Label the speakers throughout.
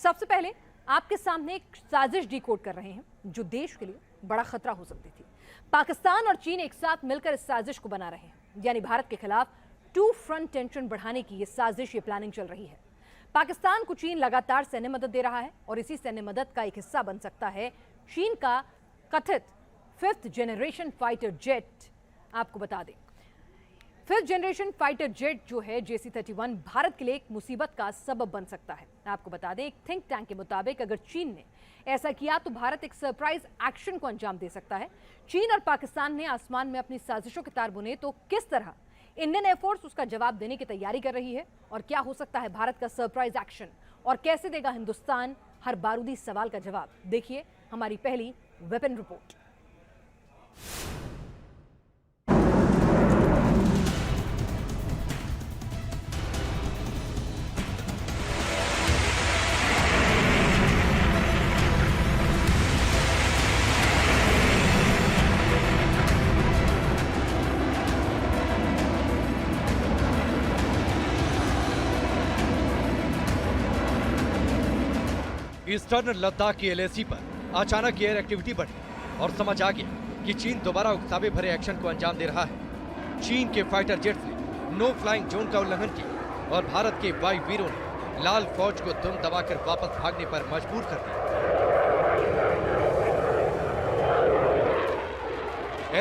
Speaker 1: सबसे पहले आपके सामने एक साजिश डिकोड कर रहे हैं जो देश के लिए बड़ा खतरा हो सकती थी। पाकिस्तान और चीन एक साथ मिलकर इस साजिश को बना रहे हैं, यानी भारत के खिलाफ टू फ्रंट टेंशन बढ़ाने की ये साजिश, ये प्लानिंग चल रही है। पाकिस्तान को चीन लगातार सैन्य मदद दे रहा है और इसी सैन्य मदद का एक हिस्सा बन सकता है चीन का कथित 5th जनरेशन फाइटर जेट। आपको बता दें, 5th जनरेशन फाइटर जेट जो है JC-31 भारत के लिए एक मुसीबत का सबब बन सकता है। आपको बता दें, एक थिंक टैंक के मुताबिक अगर चीन ने ऐसा किया तो भारत एक सरप्राइज एक्शन को अंजाम दे सकता है। चीन और पाकिस्तान ने आसमान में अपनी साजिशों के तार बुने तो किस तरह इंडियन एयरफोर्स उसका जवाब देने की तैयारी कर रही है और क्या हो सकता है भारत का सरप्राइज एक्शन और कैसे देगा हिंदुस्तान हर बारूदी सवाल का जवाब, देखिए हमारी पहली वेपन रिपोर्ट।
Speaker 2: ईस्टर्न लद्दाख की LAC पर अचानक एयर एक्टिविटी बढ़ी और समझ आ गया कि चीन दोबारा उकसावे भरे एक्शन को अंजाम दे रहा है। चीन के फाइटर जेट्स ने नो फ्लाइंग जोन का उल्लंघन किया और भारत के वायुवीरों ने लाल फौज को दुम दबाकर वापस भागने पर मजबूर कर दिया।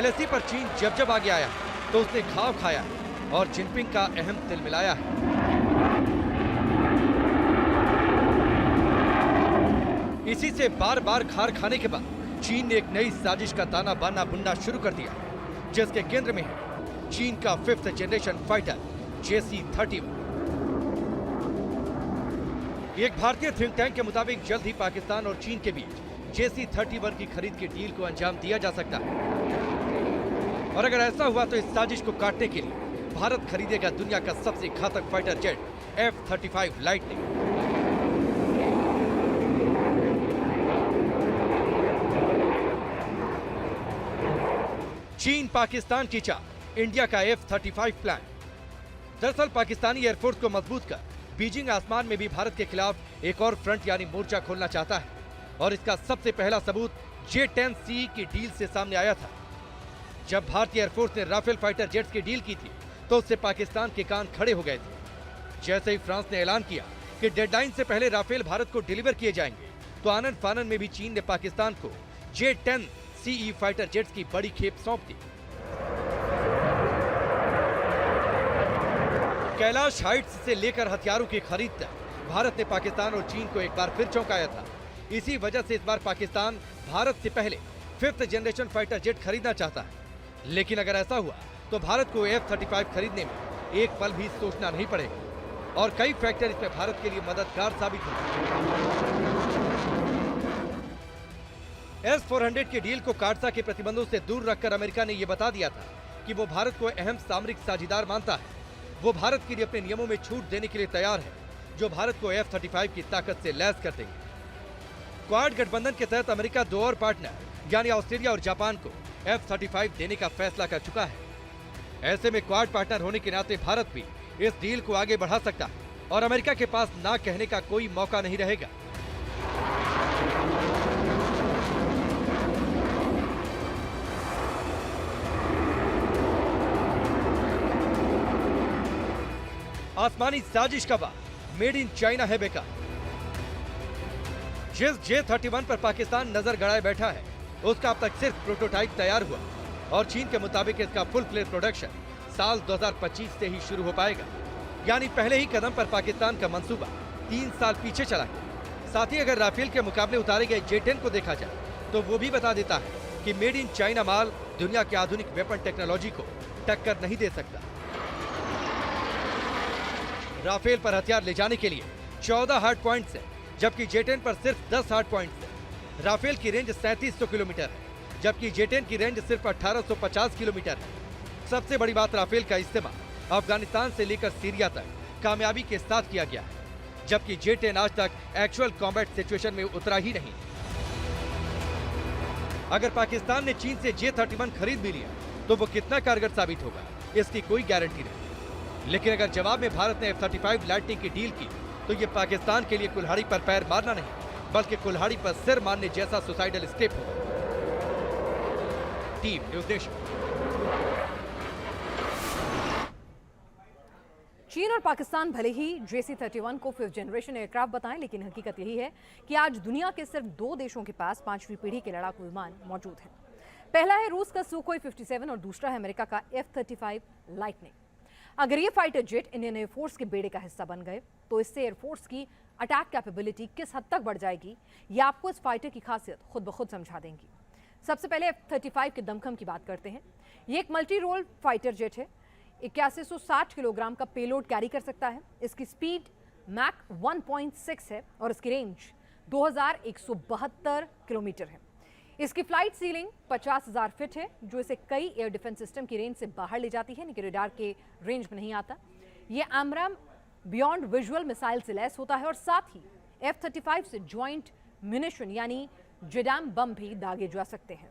Speaker 2: LAC पर चीन जब आगे आया तो उसने घाव खाया और जिनपिंग का अहम तिल मिलाया है। इसी से बार बार खार खाने के बाद चीन ने एक नई साजिश का ताना बाना बुनना शुरू कर दिया, जिसके केंद्र में है चीन का 5th जनरेशन फाइटर JC-31। एक भारतीय थिंक टैंक के मुताबिक जल्द ही पाकिस्तान और चीन के बीच JC-31 की खरीद की डील को अंजाम दिया जा सकता है और अगर ऐसा हुआ तो इस साजिश को काटने के लिए भारत खरीदेगा दुनिया का सबसे घातक फाइटर जेट F-35 लाइटनिंग। चीन पाकिस्तान की चाल, इंडिया का F-35 प्लान। दरअसल पाकिस्तानी एयरफोर्स को मजबूत कर बीजिंग आसमान में भी भारत के खिलाफ एक और फ्रंट यानी मोर्चा खोलना चाहता है और इसका सबसे पहला सबूत J-10C की डील से सामने आया था। जब भारतीय एयरफोर्स ने राफेल फाइटर जेट्स की डील की थी तो उससे पाकिस्तान के कान खड़े हो गए थे। जैसे ही फ्रांस ने ऐलान किया कि डेडलाइन से पहले राफेल भारत को डिलीवर किए जाएंगे तो आनन फानन में भी चीन ने पाकिस्तान को J-10C फाइटर जेट्स की बड़ी खेप सौंप दी। कैलाश हाइट्स से लेकर हथियारों की खरीद तक भारत ने पाकिस्तान और चीन को एक बार फिर चौंकाया था। इसी वजह से इस बार पाकिस्तान भारत से पहले 5th जनरेशन फाइटर जेट खरीदना चाहता है। लेकिन अगर ऐसा हुआ तो भारत को F-35 खरीदने में एक पल भी सोचना नहीं पड़ेगा और कई फैक्टर इसमें भारत के लिए मददगार साबित होंगे। S-400 की डील को काटसा के प्रतिबंधों से दूर रखकर अमेरिका ने यह बता दिया था कि वो भारत को अहम सामरिक साझेदार मानता है। वो भारत के लिए अपने नियमों में छूट देने के लिए तैयार है जो भारत को F-35 की ताकत से लैस कर देंगे। क्वाड गठबंधन के तहत अमेरिका दो और पार्टनर यानी ऑस्ट्रेलिया और जापान को F-35 देने का फैसला कर चुका है। ऐसे में क्वाड पार्टनर होने के नाते भारत भी इस डील को आगे बढ़ा सकता है और अमेरिका के पास ना कहने का कोई मौका नहीं रहेगा। आसमानी साजिश का बाद मेड इन चाइना है बेकार। जिस J-31 पर पाकिस्तान नजर गड़ाए बैठा है उसका अब तक सिर्फ प्रोटोटाइप तैयार हुआ और चीन के मुताबिक इसका फुल फ्लेज प्रोडक्शन साल 2025 से ही शुरू हो पाएगा। यानी पहले ही कदम पर पाकिस्तान का मंसूबा 3 साल पीछे चला गया। साथ ही अगर राफेल के मुकाबले उतारे गए J-10 को देखा जाए तो वो भी बता देता है कि मेड इन चाइना माल दुनिया की आधुनिक वेपन टेक्नोलॉजी को टक्कर नहीं दे सकता। राफेल पर हथियार ले जाने के लिए 14 हार्ड पॉइंट्स है, जबकि J-10 पर सिर्फ 10 हार्ड पॉइंट्स है। राफेल की रेंज 3700 किलोमीटर है, जबकि J-10 की रेंज सिर्फ 1850 किलोमीटर है। सबसे बड़ी बात, राफेल का इस्तेमाल अफगानिस्तान से लेकर सीरिया तक कामयाबी के साथ किया गया है, जबकि J-10 आज तक एक्चुअल कॉम्बैट सिचुएशन में उतरा ही नहीं। अगर पाकिस्तान ने चीन से J-31 खरीद भी लिया तो वो कितना कारगर साबित होगा इसकी कोई गारंटी नहीं। लेकिन अगर जवाब में भारत ने F-35 लाइटनिंग की डील की तो ये पाकिस्तान के लिए कुल्हाड़ी पर पैर मारना नहीं, बल्कि कुल्हाड़ी पर सिर मारने जैसा सुसाइडल स्टेप होगा। Team news nation.
Speaker 1: चीन और पाकिस्तान भले ही JC-31 को 5th जनरेशन एयरक्राफ्ट बताएं, लेकिन हकीकत यही है कि आज दुनिया के सिर्फ 2 देशों के पास 5वीं पीढ़ी के लड़ाकू विमान मौजूद हैं। पहला है रूस का सुखोई 57 और दूसरा है अमेरिका का F-35 लाइटनिंग। अगर ये फाइटर जेट इंडियन एयरफोर्स के बेड़े का हिस्सा बन गए तो इससे एयरफोर्स की अटैक कैपेबिलिटी किस हद तक बढ़ जाएगी, ये आपको इस फाइटर की खासियत खुद ब खुद समझा देंगी। सबसे पहले F-35 के दमखम की बात करते हैं। ये एक मल्टी रोल फाइटर जेट है। 8160 किलोग्राम का पेलोड कैरी कर सकता है। इसकी स्पीड मैक 1.6 है और इसकी रेंज 2172 किलोमीटर है। इसकी फ्लाइट सीलिंग 50,000 फीट है, जो इसे कई एयर डिफेंस सिस्टम की रेंज से बाहर ले जाती है, लेकिन रेडार के रेंज में नहीं आता। ये AMRAAM बियॉन्ड विजुअल मिसाइल से लैस होता है और साथ ही F-35 से ज्वाइंट म्यूनिशन यानी JDAM बम भी दागे जा सकते हैं।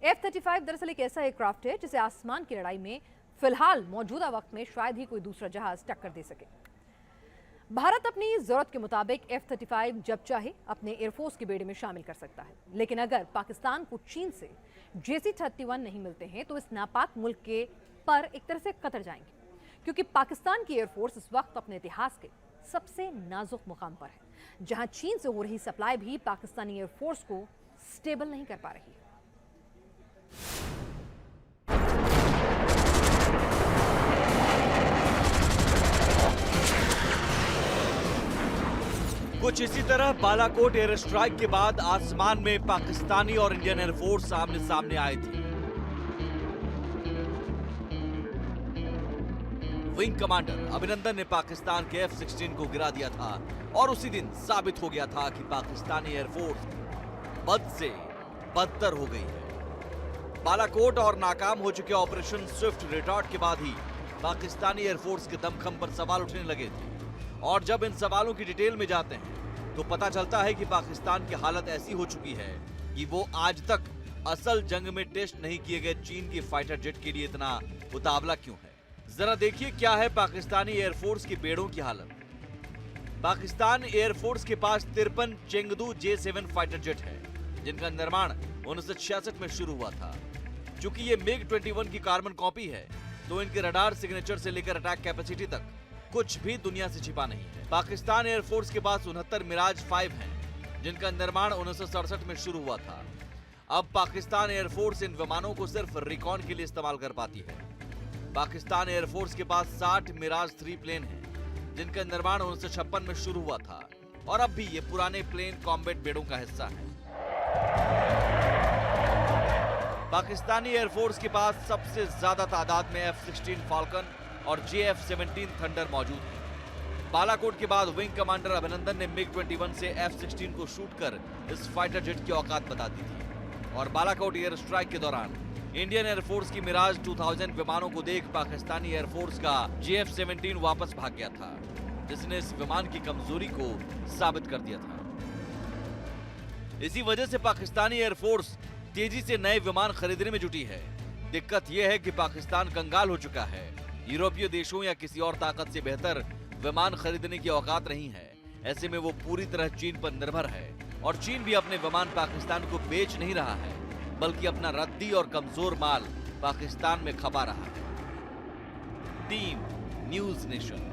Speaker 1: F-35 दरअसल एक ऐसा एयरक्राफ्ट है जिसे आसमान की लड़ाई में फिलहाल मौजूदा वक्त में शायद ही कोई दूसरा जहाज टक्कर दे सके। भारत अपनी जरूरत के मुताबिक F-35 जब चाहे अपने एयरफोर्स के बेड़े में शामिल कर सकता है, लेकिन अगर पाकिस्तान को चीन से JC-31 नहीं मिलते हैं तो इस नापाक मुल्क के पर एक तरह से कतर जाएंगे, क्योंकि पाकिस्तान की एयरफोर्स इस वक्त अपने इतिहास के सबसे नाजुक मुकाम पर है, जहां चीन से हो रही सप्लाई भी पाकिस्तानी एयरफोर्स को स्टेबल नहीं कर पा रही है।
Speaker 3: कुछ इसी तरह बालाकोट एयर स्ट्राइक के बाद आसमान में पाकिस्तानी और इंडियन एयरफोर्स आमने सामने आए थे। विंग कमांडर अभिनंदन ने पाकिस्तान के F-16 को गिरा दिया था और उसी दिन साबित हो गया था कि पाकिस्तानी एयरफोर्स बद से बदतर हो गई है। बालाकोट और नाकाम हो चुके ऑपरेशन स्विफ्ट रिटार्ट के बाद ही पाकिस्तानी एयरफोर्स के दमखम पर सवाल उठने लगे थे, और जब इन सवालों की डिटेल में जाते हैं तो पता चलता है कि पाकिस्तान की हालत ऐसी हो चुकी है कि वो आज तक असल जंग में टेस्ट नहीं किए गए चीन की फाइटर जेट के लिए इतना उतावला क्यों है। जरा देखिए क्या है पाकिस्तानी एयरफोर्स के बेड़ों की हालत। पाकिस्तान एयरफोर्स के पास 53 चेंगदू J-7 फाइटर जेट है, जिनका निर्माण 1966 में शुरू हुआ था। चूंकि ये MiG-21 की कार्बन कॉपी है, तो इनके रडार सिग्नेचर से लेकर अटैक कैपेसिटी तक कुछ भी दुनिया से छिपा नहीं है। पाकिस्तान एयरफोर्स के पास 69 मिराज 5 हैं, जिनका निर्माण 1967 में शुरू हुआ था। अब पाकिस्तान एयरफोर्स इन विमानों को सिर्फ रिकॉन के लिए इस्तेमाल कर पाती है। पाकिस्तान एयरफोर्स के पास 60 मिराज 3 प्लेन हैं, जिनका निर्माण 1956 में शुरू हुआ था, और अब भी ये पुराने प्लेन कॉम्बैट बेड़ों का हिस्सा है। पाकिस्तानी एयरफोर्स के पास सबसे ज्यादा तादाद में F-16 फाल्कन और JF-17 थंडर मौजूद है। बालाकोट के बाद विंग कमांडर अभिनंदन ने MiG-21 से F-16 को शूट कर इस फाइटर जेट की औकात बता दी थी, और बालाकोट एयर स्ट्राइक के दौरान इंडियन एयरफोर्स की मिराज 2000 विमानों को देख पाकिस्तानी एयरफोर्स का JF-17 वापस भाग गया था, जिसने इस विमान की कमजोरी को साबित कर दिया था। इसी वजह से पाकिस्तानी एयरफोर्स तेजी से नए विमान खरीदने में जुटी है। दिक्कत यह है कि पाकिस्तान कंगाल हो चुका है। यूरोपीय देशों या किसी और ताकत से बेहतर विमान खरीदने की औकात नहीं है। ऐसे में वो पूरी तरह चीन पर निर्भर है, और चीन भी अपने विमान पाकिस्तान को बेच नहीं रहा है, बल्कि अपना रद्दी और कमजोर माल पाकिस्तान में खपा रहा है। Team news nation.